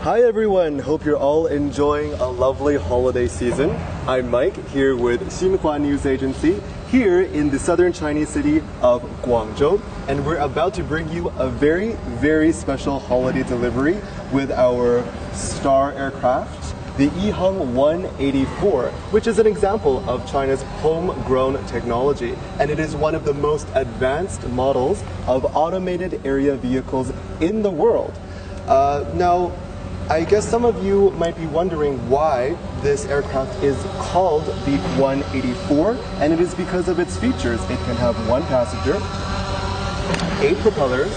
Hi everyone, hope you're all enjoying a lovely holiday season. I'm Mike here with Xinhua News Agency here in the southern Chinese city of Guangzhou, and we're about to bring you a very special holiday delivery with our star aircraft, the EHang 184, which is an example of China's homegrown technology, and it is one of the most advanced models of automated area vehicles in the world. Now, I guess some of you might be wondering why this aircraft is called the 184, and it is because of its features. It can have 1 passenger, 8 propellers,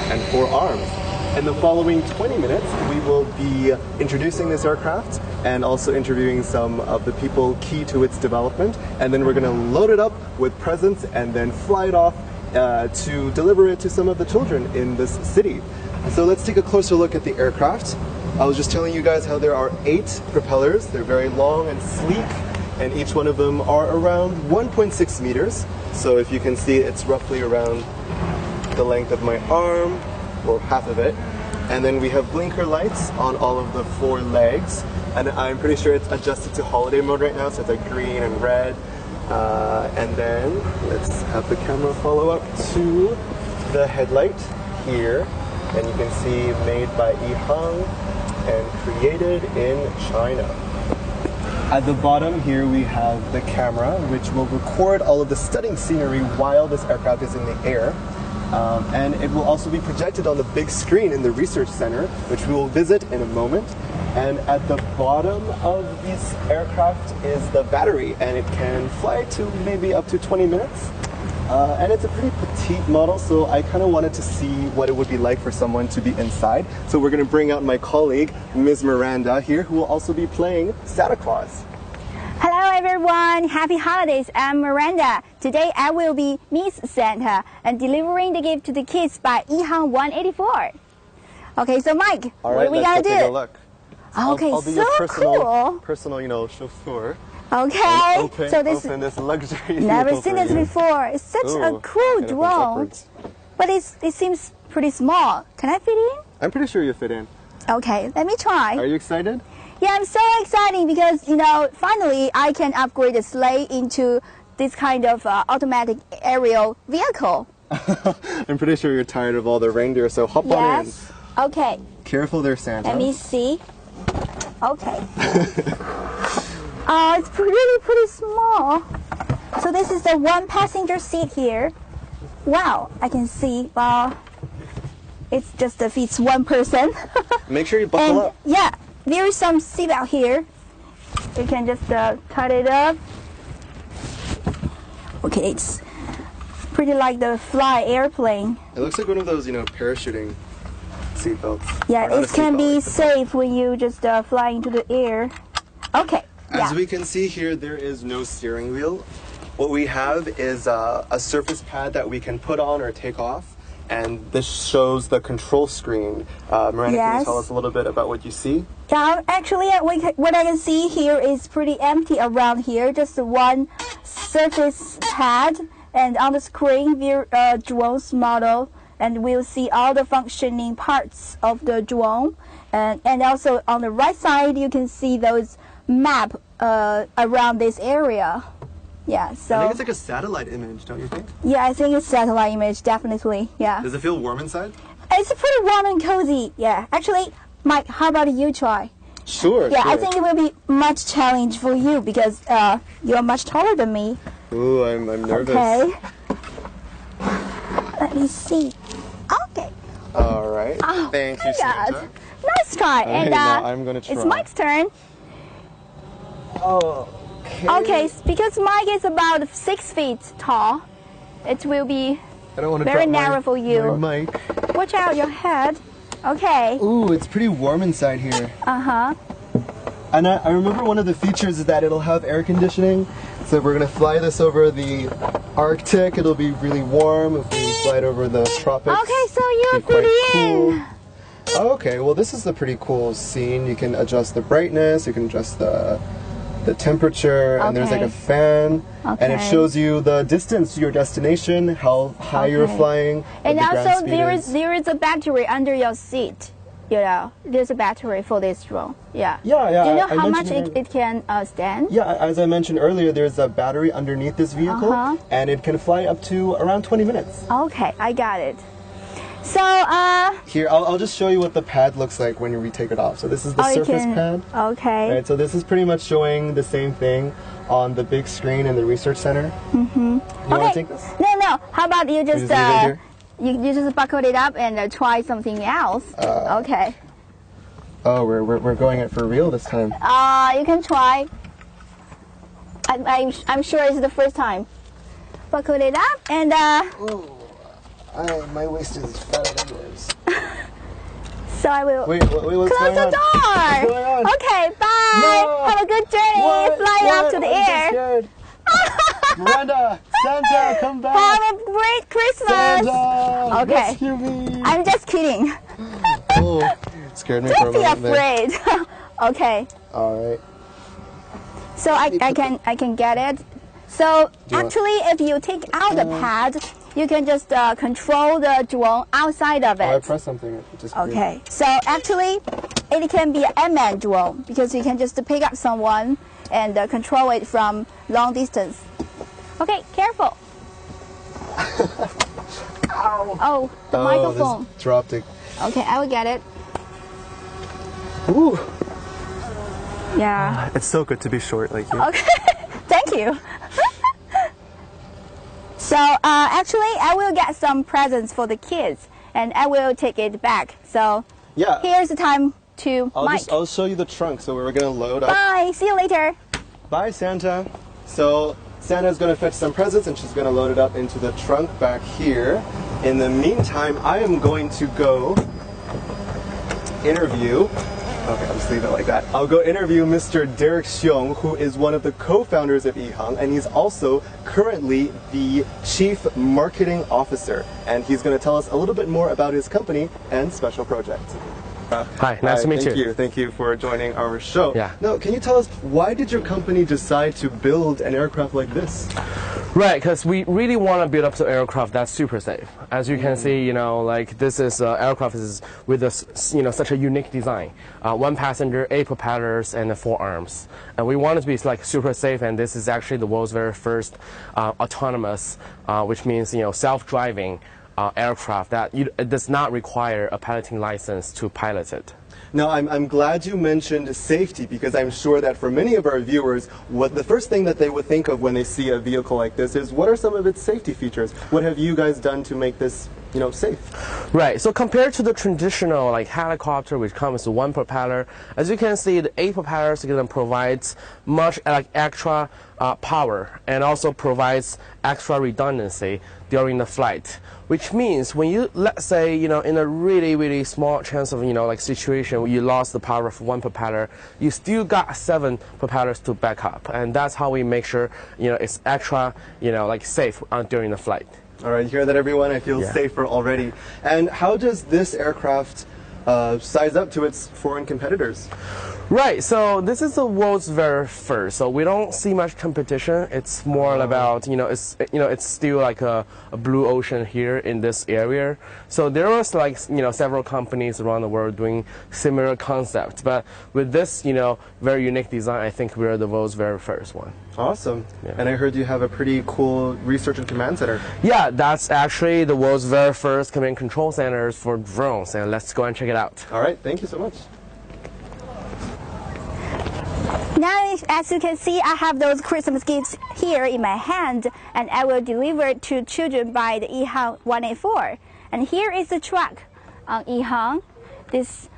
and 4 arms. In the following 20 minutes, we will be introducing this aircraft and also interviewing some of the people key to its development, and then we're going to load it up with presents and then fly it off to deliver it to some of the children in this city. So let's take a closer look at the aircraft. I was just telling you guys how there are 8 propellers. They're very long and sleek, and each one of them are around 1.6 meters. So if you can see, it's roughly around the length of my arm, or half of it. And then we have blinker lights on all of the 4 legs, and I'm pretty sure it's adjusted to holiday mode right now, so it's like green and red. And then let's have the camera follow up to the headlight here, and you can see made by EHang and created in China. At the bottom here we have the camera, which will record all of the stunning scenery while this aircraft is in the air. And it will also be projected on the big screen in the research center, which we will visit in a moment. And at the bottom of this aircraft is the battery, and it can fly to maybe up to 20 minutes. And it's a pretty petite model, so I kind of wanted to see what it would be like for someone to be inside. So we're going to bring out my colleague, Ms. Miranda here, who will also be playing Santa Claus. Hello everyone, happy holidays. I'm Miranda. Today I will be Miss Santa and delivering the gift to the kids by EHang 184. Okay, so Mike, all right, what are we gonna do? Take a look. Okay, I'll be so your personal, chauffeur. Okay, open this luxury. Never seen this before. It's such a cool drone, but it seems pretty small. Can I fit in? I'm pretty sure you fit in. Okay, let me try. Are you excited? Yeah, I'm so excited because, finally I can upgrade the sleigh into this kind of automatic aerial vehicle. I'm pretty sure you're tired of all the reindeer, so hop on in. Yes. Okay. Careful there, Santa. Let me see. Okay. It's pretty small. So this is the 1 passenger seat here. Wow, I can see. Wow, it just fits 1 person. Make sure you buckle up. Yeah, there is some seatbelt here. You can just cut it up. Okay, it's pretty like the fly airplane. It looks like one of those, parachuting seatbelts. Yeah, it can be safe when you just fly into the air. Okay. As we can see here, there is no steering wheel. What we have is a surface pad that we can put on or take off, and this shows the control screen. Miranda, can you tell us a little bit about what you see? Actually, what I can see here is pretty empty around here, just 1 surface pad, and on the screen, drone's model, and we'll see all the functioning parts of the drone, and also on the right side, you can see those map around this area. Yeah, so I think it's like a satellite image, don't you think? Yeah, I think it's satellite image, definitely. Yeah. Does it feel warm inside? It's pretty warm and cozy. Yeah. Actually, Mike, how about you try? Sure. Yeah, sure. I think it will be much challenge for you because you're much taller than me. Ooh, I'm nervous. Okay. Let me see. Okay. All right. Oh, Thank you, Santa. Nice try. Okay, now I'm gonna try. It's Mike's turn. Okay, because Mike is about 6 feet tall, it will be very narrow for you. Mike. Watch out your head. Okay. Ooh, it's pretty warm inside here. Uh-huh. And I remember one of the features is that it'll have air conditioning. So if we're going to fly this over the Arctic, it'll be really warm. If we fly it over the tropics, okay, so you're pretty in. Okay, well this is a pretty cool scene. You can adjust the brightness, you can adjust the temperature, and there's like a fan, and it shows you the distance to your destination, how high you're flying, and also there is a battery under your seat. there's a battery for this drone. Yeah. Yeah. Do you know I how much mentioned it can stand? Yeah, as I mentioned earlier, there's a battery underneath this vehicle, and it can fly up to around 20 minutes. Okay, I got it. So, Here, I'll just show you what the pad looks like when we take it off. So this is the surface pad. Okay. Right, so this is pretty much showing the same thing on the big screen in the research center. Mm-hmm. You want to take this? No. How about you just leave it here? you just buckle it up and try something else? Okay. Oh, we're going it for real this time. You can try. I'm sure it's the first time. Buckle it up and My waist is fatter than yours. so I will Wait, what's close going the on? door. What's going on? Okay, bye. No. Have a good journey. Flying up to the I'm air. so scared. Miranda, Santa, come back. Have a great Christmas. Santa, Okay. rescue me. I'm just kidding. Oh, scared me for a Don't be moment there. afraid. Okay. All right. So I can get it. So actually, if you take out the pad, you can just control the drone outside of Oh, I it. pressed something. It just Okay. So actually, it can be an unmanned drone because you can just pick up someone and control it from long distance. Okay, careful. Ow. Oh, the microphone. This dropped it. Okay, I will get it. Ooh. Yeah. It's so good to be short like you. Okay. Thank you. So actually, I will get some presents for the kids, and I will take it back. So Yeah. here's the time to Mike. I'll show you the trunk. So we're gonna load up. Bye. See you later. Bye, Santa. So Santa's gonna fetch some presents, and she's gonna load it up into the trunk back here. In the meantime, I am going to go interview. Okay, I'll just leave it like that. I'll go interview Mr. Derek Xiong, who is one of the co-founders of EHang, and he's also currently the Chief Marketing Officer. And he's going to tell us a little bit more about his company and special project. Hi, nice to meet Thank you. Thank you for joining our show. Yeah. Now, can you tell us, why did your company decide to build an aircraft like this? Right, because we really want to build up an aircraft that's super safe. As you can see, like this is aircraft is with a, such a unique design. One passenger, 8 propellers, and 4 arms. And we want it to be like super safe. And this is actually the world's very first autonomous, which means self-driving aircraft that it does not require a piloting license to pilot it. Now, I'm glad you mentioned safety, because I'm sure that for many of our viewers, the first thing that they would think of when they see a vehicle like this is, what are some of its safety features? What have you guys done to make this, safe? Right, so compared to the traditional helicopter, which comes with 1 propeller, as you can see, the 8 propellers provides much extra power, and also provides extra redundancy during the flight. Which means when you, let's say, in a really, really small chance of, situation where you lost the power of 1 propeller, you still got 7 propellers to back up. And that's how we make sure, it's extra, safe during the flight. All right, you hear that, everyone? I feel safer already. And how does this aircraft size up to its foreign competitors? Right, so this is the world's very first. So we don't see much competition. It's more about, it's still like a blue ocean here in this area. So there was several companies around the world doing similar concepts. But with this, very unique design, I think we're the world's very first one. Awesome. Yeah. And I heard you have a pretty cool research and command center. Yeah, that's actually the world's very first command and control centers for drones. And let's go and check it out. All right, thank you so much. Now, as you can see, I have those Christmas gifts here in my hand, and I will deliver it to children by the EHang 184. And here is the truck on EHang. This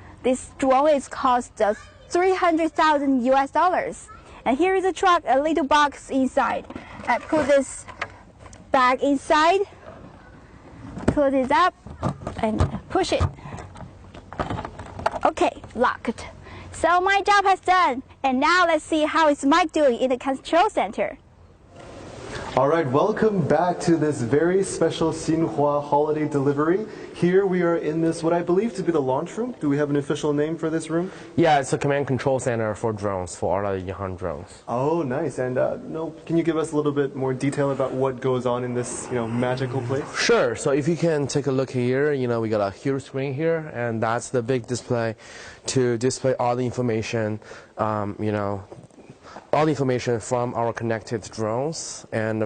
drone is cost $300,000 US. And here is the truck, a little box inside. I put this bag inside, close it up, and push it. Okay, locked. So my job has done, and now let's see how is Mike doing in the control center. All right, welcome back to this very special Xinhua holiday delivery. Here we are in this, what I believe to be the launch room. Do we have an official name for this room? Yeah, it's a command control center for drones, for all the Yihang drones. Oh, nice. And can you give us a little bit more detail about what goes on in this, magical place? Sure. So if you can take a look here, we got a huge screen here, and that's the big display to display all the information, all the information from our connected drones, and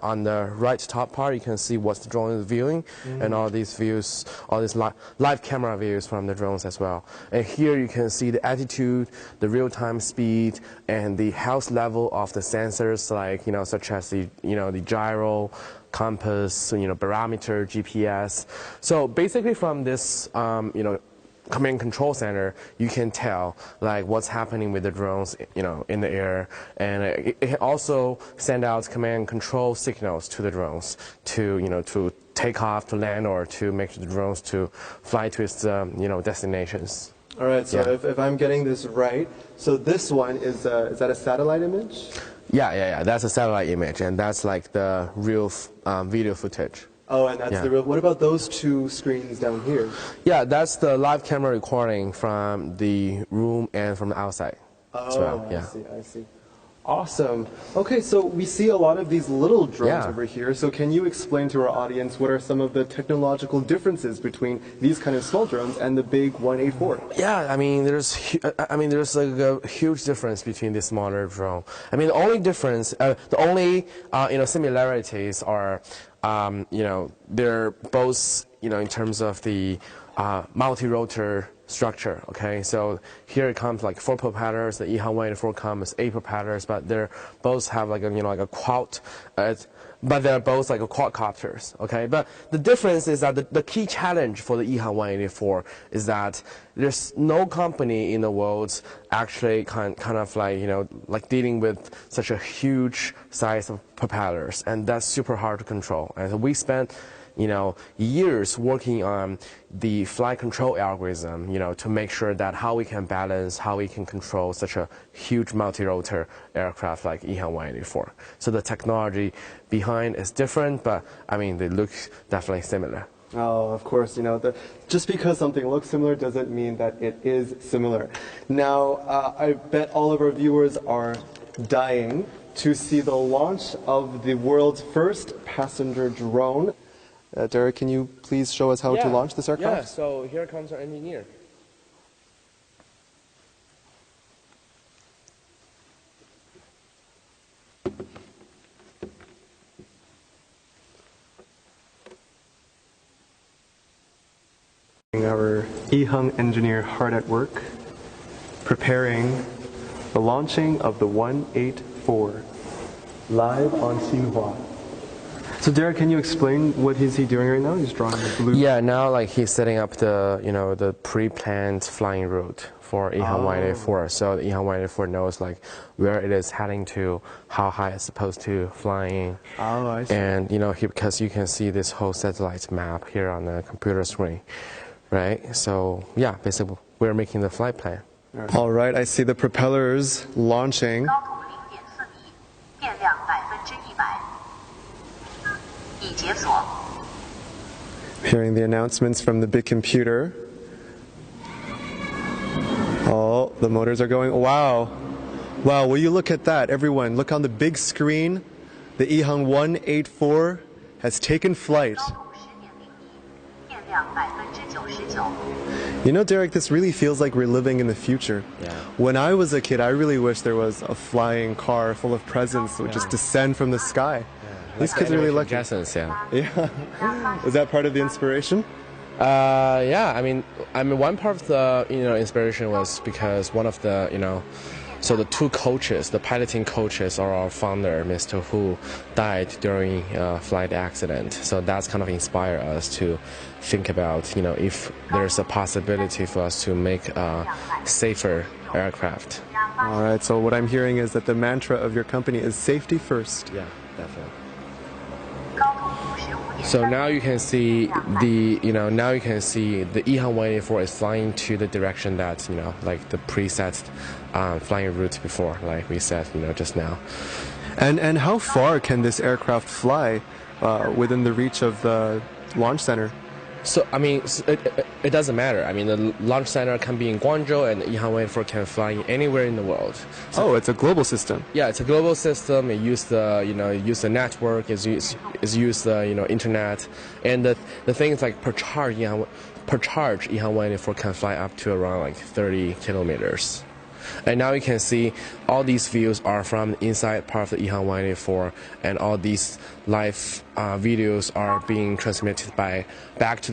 on the right top part you can see what the drone is viewing, and all these views, all these live camera views from the drones as well. And here you can see the attitude, the real-time speed, and the health level of the sensors, like such as the the gyro, compass, barometer, GPS. So basically from this command control center, you can tell like what's happening with the drones, in the air, and it also send out command control signals to the drones to, to take off, to land, or to make the drones to fly to its, destinations. All right. So if I'm getting this right, so this one is that a satellite image? Yeah. That's a satellite image, and that's like the real video footage. Oh, and that's the real. What about those two screens down here? Yeah, that's the live camera recording from the room and from the outside. Oh, I see. Awesome. Okay, so we see a lot of these little drones over here. So can you explain to our audience what are some of the technological differences between these kind of small drones and the big 184? Yeah, there's like a huge difference between this smaller drone. The only difference, the only similarities are, they're both, in terms of the multi-rotor structure. Okay, so here it comes like 4 propellers. The Yihang 184 comes 8 propellers, but they're both have like a quad. But they're both like quadcopters. Okay, but the difference is that the key challenge for the Yihang 184 is that there's no company in the world actually kind of like dealing with such a huge size of propellers, and that's super hard to control. And so we spent years working on the flight control algorithm, to make sure that how we can balance, how we can control such a huge multi-rotor aircraft like Yihang 184. So the technology behind is different, but they look definitely similar. Oh, of course, just because something looks similar doesn't mean that it is similar. Now, I bet all of our viewers are dying to see the launch of the world's first passenger drone. Derek, can you please show us how to launch this aircraft? Yeah, so here comes our engineer. Our Yihang engineer hard at work, preparing the launching of the 184 live on Xinhua. So Derek, can you explain what is he doing right now? He's drawing the blue. Yeah, now like he's setting up the the pre-planned flying route for Yihang 184. So the Yihang 184 knows like where it is heading to, how high it's supposed to flying. Oh, I see. And because you can see this whole satellite map here on the computer screen, right? So yeah, basically we're making the flight plan. All right, I see the propellers launching. Hearing the announcements from the big computer. Oh, the motors are going. Wow. Wow, will you look at that, everyone? Look on the big screen. The Yihang 184 has taken flight. Derek, this really feels like we're living in the future. Yeah. When I was a kid, I really wish there was a flying car full of presents that would just descend from the sky. These kids are really lucky. Jetsons, Yeah. Is that part of the inspiration? Yeah. One part of the inspiration was because one of the so the 2 coaches, the piloting coaches, are our founder, Mr. Hu, died during a flight accident. So that's kind of inspired us to think about if there's a possibility for us to make a safer aircraft. All right. So what I'm hearing is that the mantra of your company is safety first. Yeah, definitely. So now you can see the Yihang 184 is flying to the direction that like the preset flying route before, like we said just now. And how far can this aircraft fly within the reach of the launch center? So, I mean, it doesn't matter. I mean, the launch center can be in Guangzhou, and EHang 184 can fly anywhere in the world. So, it's a global system. Yeah, it's a global system. It uses the network. It uses the internet, and the thing is like per charge, EHang 184 can fly up to around like 30 kilometers. And now you can see all these views are from the inside part of the EHang 184, and all these live videos are being transmitted back to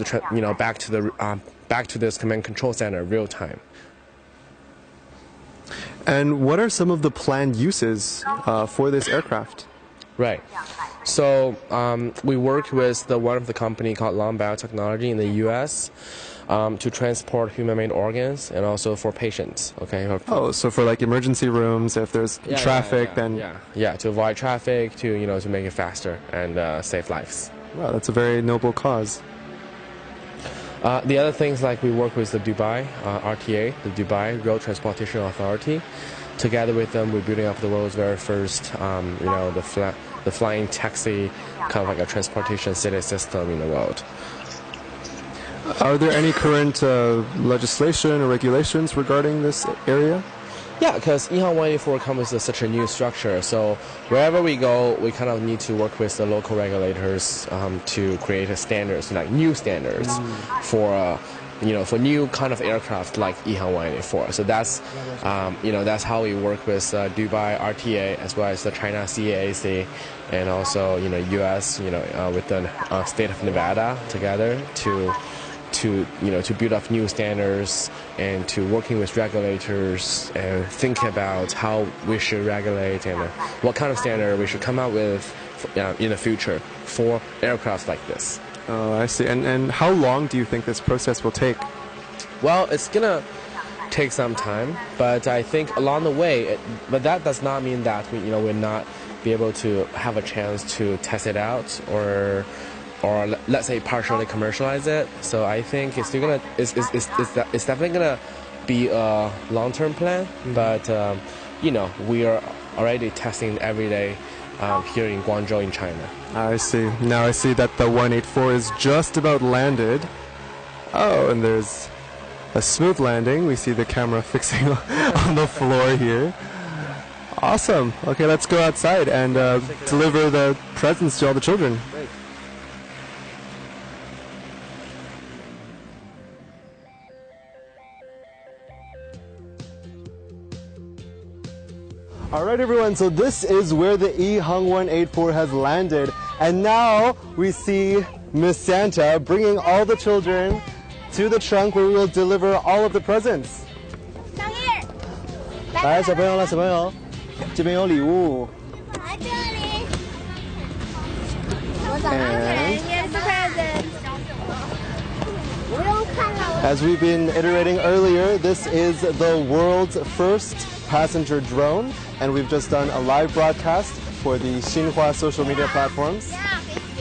this command control center real time. And what are some of the planned uses for this aircraft? Right. So we worked with one of the company called Long Biotechnology in the U.S. To transport human-made organs and also for patients. Okay. So for like emergency rooms, if there's traffic, then to avoid traffic, to make it faster and save lives. Wow, that's a very noble cause. The other things like we work with the Dubai RTA, the Dubai Road Transportation Authority. Together with them, we're building up the world's very first, the flying taxi, kind of like a transportation city system in the world. Are there any current legislation or regulations regarding this area? Yeah, because EHang 184 comes with such a new structure, so wherever we go, we kind of need to work with the local regulators to create a standards, like new standards for new kind of aircraft like EHang 184. So that's that's how we work with Dubai RTA as well as the China CAAC, and also US with the state of Nevada together to build up new standards and to working with regulators and think about how we should regulate and what kind of standard we should come up with in the future for aircraft like this. Oh, I see. And how long do you think this process will take? Well, it's gonna take some time, but I think along the way, but that does not mean that we'll not be able to have a chance to test it out or let's say partially commercialize it. So I think it's still it's definitely gonna be a long-term plan, but we are already testing every day here in Guangzhou in China. I see. Now I see that the 184 is just about landed. Oh, and there's a smooth landing. We see the camera fixing on the floor here. Awesome. Okay, let's go outside and deliver the presents to all the children. Alright everyone, so this is where the EHang 184 has landed, and now we see Miss Santa bringing all the children to the trunk where we will deliver all of the presents. 来，小朋友了，小朋友，这边有礼物。来这里。As we've been iterating earlier, this is the world's first passenger drone, and we've just done a live broadcast for the Xinhua social media platforms.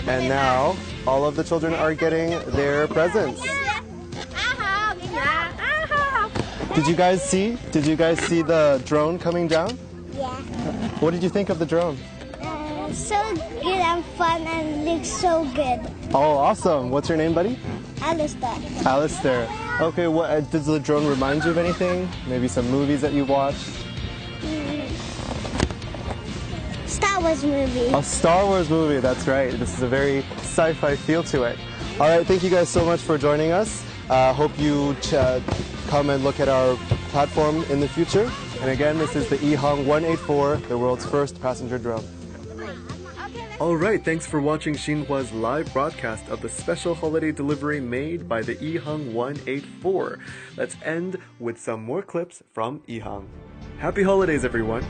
And now all of the children are getting their presents. Did you guys see the drone coming down? Yeah. What did you think of the drone? So good and fun and looks so good. Oh, awesome. What's your name, buddy? Alistair. Alistair. Okay, does the drone remind you of anything? Maybe some movies that you watched? Star Wars movie. A Star Wars movie, that's right. This is a very sci-fi feel to it. All right, thank you guys so much for joining us. Hope you come and look at our platform in the future. And again, this is the EHang 184, the world's first passenger drone. All right, thanks for watching Xinhua's live broadcast of the special holiday delivery made by the EHang 184. Let's end with some more clips from EHang. Happy holidays, everyone!